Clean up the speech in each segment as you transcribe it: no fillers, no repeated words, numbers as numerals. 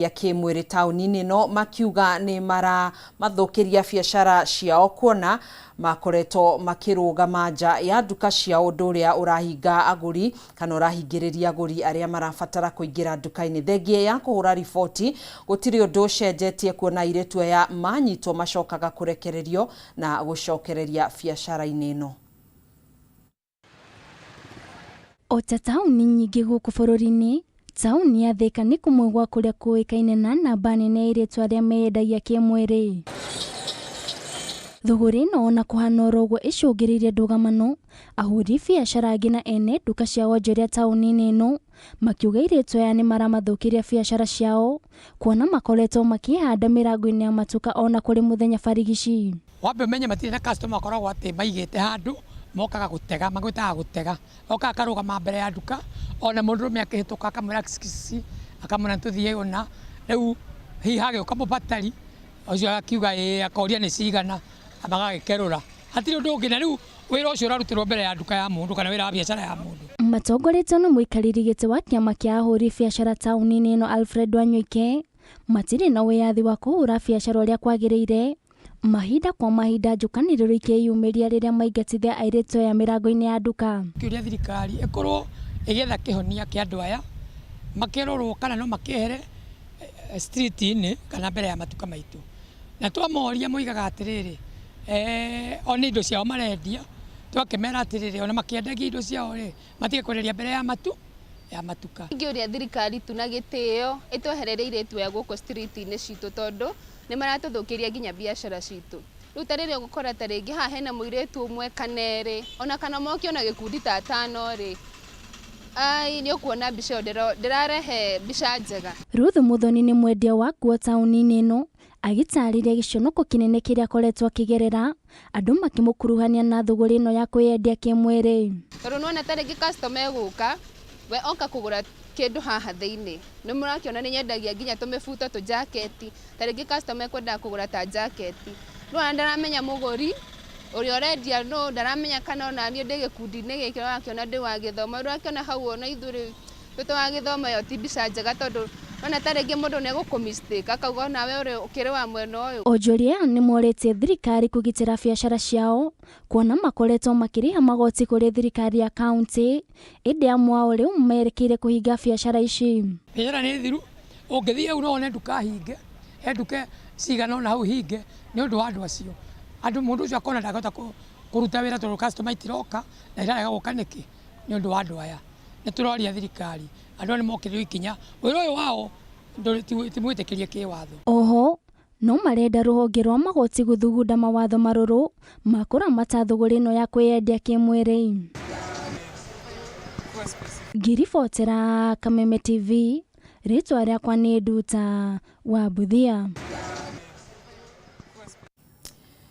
ya kimwiri tauni-ini no makiuga ni mathukiria biacara ciao kuona makoretwo makirugama nja ya duka ciao undu uria urahinga aguri kana urahingiriria aguri aria marabatara kuingira duka-ini. Thengia ya kuhura riboti gutiri undu ucenjetie kuona iretu aya manyitwo macokaga kurekererio na gucokereria biacara-ini ino. Ota tauni nyingi guku bururi-ini, tauni ya Thika ni kumwe gwa kuria kuikaine na namba nene iretu aria meyendagia kimwiri. Thuguri no ona kuhana oroguo icungiririe ndugamano, ahuri biacara angi na ene duka cia wonjoria tauni-ini ino makiuga iretu aya ni maramathukiria biacara ciao kuona makoretwo makihanda mirango-ini ya matuka ona kuri muthenya barigici. Wambe menye matire na customer koragwo ati maigite handu mokaga gutega magwitaga gutega oka akarugama mbere ya duka ona mundurume akihituka akamwira kisi akamwira tuthie ona riu hihage ukamupatari ocio akiuga akoria ni cigana amagagikerura hatiri undu ungi na riu wira ucio urarutirwo mbere ya duka ya mundu kana wira wa biacara ya mundu. Matongoretio no muikariri giti wa kiama kia ahuri biacara tauni-ini ino Alfred Wanyoike matiri na wiyathi wa kuhura biacara uria kwagiriire mahinda kwa mahinda njukaniriro ikiyumiria riria maingatithia airetu ya mirango-ini ya duka. Kiuria thirikari ikorwo igetha kihonia kia andu aya makirorwo kana no makihere street-ini kana mbere ya matuka maitu na twamoria moigaga atiriri ona indo ciao marendia twakemera atiriri ona makiendagia indo ciao ri matige kwereria mbere ya matuka. Ngiuria thirikari tuna gitio itweherereire iretu ya guku street-ini citu tondu ni maratuthukiria nginya biacara citu. Riu tariri gukora taringi ha hena muiretu umwe kanere ona kana moki ona gikundi ta tano ri ai ni ukuona bica ndirarehe bica njega. Ruth Muthoni ni mwendia wa nguo tauni-ini ino agitariria giconoko kinene kiria akoretwo akigerera andu makimukuruhania na thuguri ino ya kwiyendia kimwiri. Tondu nona taringi customer eguka we oka kugura kindu haha thiini ni murakiona ni nyendagia nginya tumibuto tu jacket taringi customer kwenda kugura ta jacket no ndaramenya muguri uria urendia no ndaramenya kana ona ni ndi gikundi-ini giki wakiona ndi wa githomo urakiona hau ona ithuri tuto wa githomo yo ti bica njega tondu ona taringi mundu ne guku mistake akauga nawe uri ukiri wa mwena uyu. Onjoria ni morete thirikari kugitira biacara ciao kuona makoretwo makiriha magoti kuri thirikari ya county indi amwe uri umerekeire kuhinga biacara ici. Biacara ni thiru ungithie u no one duka hinge duka cigana ona hau hinge ni undu wa andu acio andu mundu ucio akona ndagota kuruta wira tondu customer itiroka na irarega guka niki ni undu wa andu aya ni turoria thirikari andu ni mokiririo ikinya wira uyu wao timwitikirie kiwatho. Oho no marenda ruhonge rwa magoti guthugunda mawatho maruru makuramata thuguri ino ya kwiyendia kimwiri. Ngiribotera Kameme TV ritwa riakwa ni Nduta wa Buthia.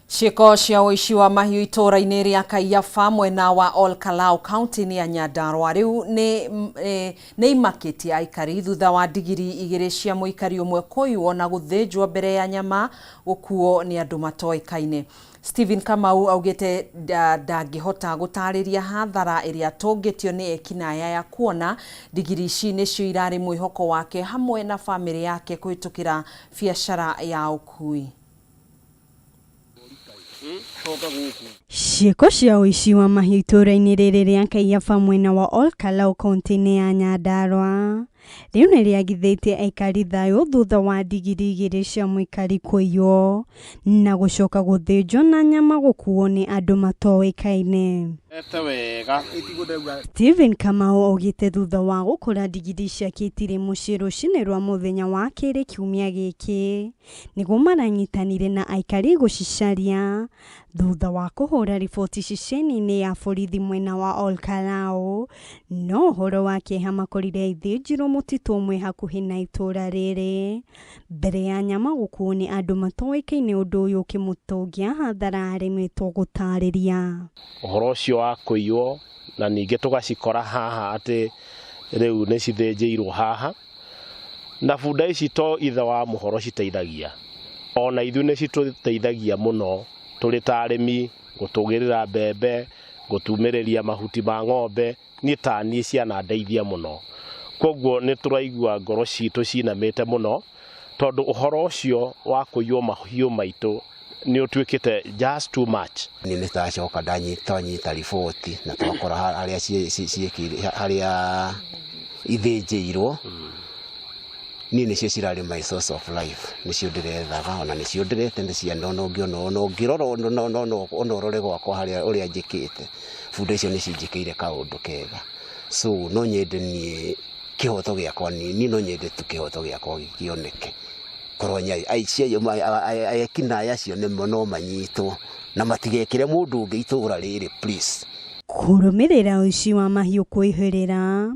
Ciiko cia uici wa mahiu itura-ini ria Kaiafa mwena wa Olkalau kaunti-ini ya Nyandarua riu ni imakitie aikari thutha wa ndigiri igiri cia muikari umwe kuiywo na guthinjwo mbere ya nyama gukuo ni andu matoikaine. Stephen Kamau augite ndangihota gutariria hathara iria tungitio ni ekinaya ya kuona ndigiri ici nicio irari mwihoko wake hamwe na family yake kuhitukira biacara ya ukui. Ciiko cia uici wa mahiu itura-ini riri ria Kaiafa mwena wa Olkalau kaunti-ini ya Nyandarua riu ni riagithitie aikari thayu thutha wa ndigiri igiri cia muikari kuiywo na gucoka guthinjwo na nyama gukuo ni andu matoikaine. Stephen Kamau augite thutha wa gukora ndigiri ciake itire mucii rucini rwa muthenya wa kiri kiumia giki niguo maranyitanire na aikari gucicaria thutha wa kuhura riboti ceceni-ini ya borithi mwena wa Olkalau no uhoro wa kieha makorire ithinjirwo mutitu umwe hakuhi na itura riri mbere ya nyama gukuo ni andu matoikaine undu uyu ukimutungia hathara arimitwo gutariria. Uhoro ucio wa kuiywo na ningi tugacikora haha ati riu ni cithinjirwo haha na bunda ici to ithe wa muhoro citeithagia ona ithu ni cituteithagia muno turi ta arimi gutugirira mbembe gutumiriria mahuti ma ng'ombe ni tani ciana ndeithia muno koguo nĩ tũraigua ngoro citũ cinamĩte mũno tondũ ũhoro ũcio wa kũiywo mahiũ maitũ nĩ ũtuĩkĩte just too much. Nĩ twacoka twanyita riboti na twakora harĩa ithĩnjĩirwo niĩ nĩcio cirarĩ my source of life, nĩcio ndĩrethaga ona nĩcio ndĩrete nĩ ciana ona ũngĩrora ona ũrore gwakwa harĩa ũrĩa njĩkĩte bunda icio nĩ cinjĩkĩire kaũndũ kega, so no nyende niĩ kĩhoto gĩakwa niĩ no nyende tu kĩhoto gĩakwa gĩkĩoneke korwo ekinaĩ acio nĩmo no manyitwo na matigekĩre mũndũ ũngĩ itũũra rĩrĩ please. Kũrũmĩrĩra ũici wa mahiũ kwĩhĩrĩra,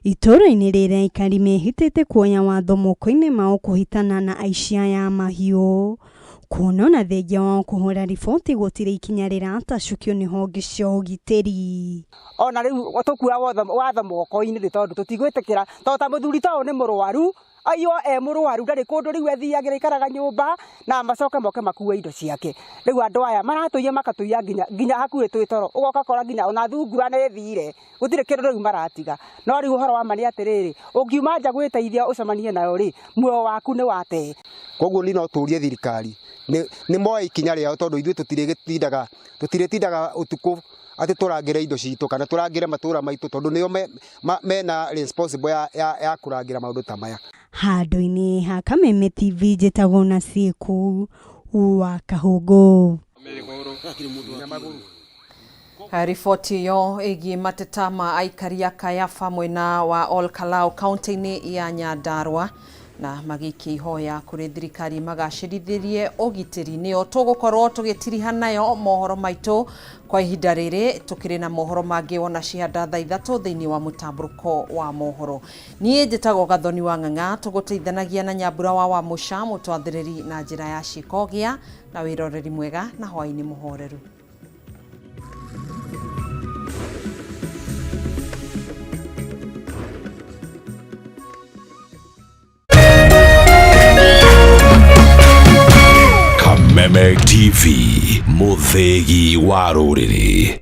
itũũra-inĩ rĩrĩa aikari mehitĩte kuoya watho moko-inĩ mao kũhitana na aici aya mahiũ, kuona ona thengia wao kũhũra riboti gũtirĩ ikinya rĩratacũkio nĩ honge cia ũgitĩri. Ona rĩu tũkuoya watho moko-inĩ nĩ tondũ tũtigwĩtĩkĩra tondũ ta mũthuri ta ũyũ nĩ mũrwaru, aiywo mũrwaru ndarĩ kũndũ rĩu athiagĩra ikaraga nyũmba na macoke moke makue indo ciake. Rĩu andũ aya maratũiya makatũiya nginya hakuhĩ twĩ toro, ũgoka kora nginya ona thungura nĩ thire gũtirĩ kĩndũ rĩu maratiga. No rĩu ũhoro wa mani atĩrĩrĩ, ũngiuma nja gwĩteithia ũcemanie nayo rĩ, muoyo waku nĩ wate. Koguo ni no tũrie thirikari nĩ moe ikinya rĩao tondũ ithuĩ tũtirĩtindaga ũtukũ atĩ tũrangĩre indo citũ kana tũrangĩre matũũra maitũ tondũ nĩo mena responsible ya kũrangĩra maũndũ ta maya. Handũ-inĩ ha Kameme TV njĩtagwo na ciĩku wa Kahũngũ. Riboti ĩyo ĩgiĩ mateta ma aikari a Kayafa mwena wa Ol Kalou kaunti-inĩ ya Nyandarua na magĩikia ihoya kũrĩ thirikari magacĩrithirie ũgitĩri. Nĩyo tũgũkorwo tũgĩtiriha nayo mohoro maitũ kwa ihinda rĩrĩ, tũkĩrĩ na mohoro mangĩ ona cihanda thaa ithatũ thĩinĩ wa mũtambũrũko wa mohoro. Niĩ njĩtagwo Gathoni wa Ng'ang'a, tũgũteithanagia na Nyambura wa Mũca mũtwathĩrĩri na njĩra ya cikogĩa, na wĩroreri mwega na hwaĩ-inĩ mũhoreru. Kameme TV, mũthĩgi wa rũrĩrĩ.